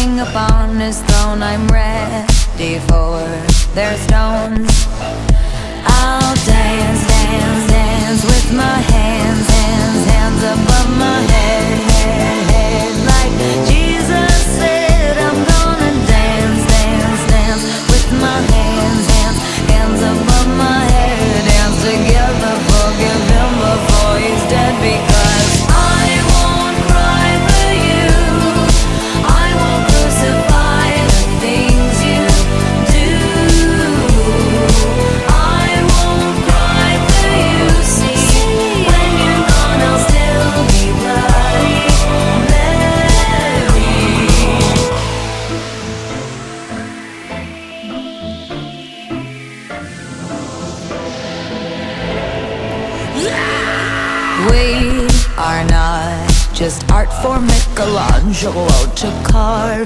king upon his throne. I'm ready for their stones. I'll dance, dance, dance with my hands, hands, hands above my head, head, head. Like Jesus said, I'm gonna dance, dance, dance with my hands, hands, hands above my head. Dance together, forgive him before he's dead, because I won't cry for you. I won't crucify the things you do. I won't cry for you, see. When you're gone, I'll still be bloody Mary. We are not just art for Michelangelo to carve.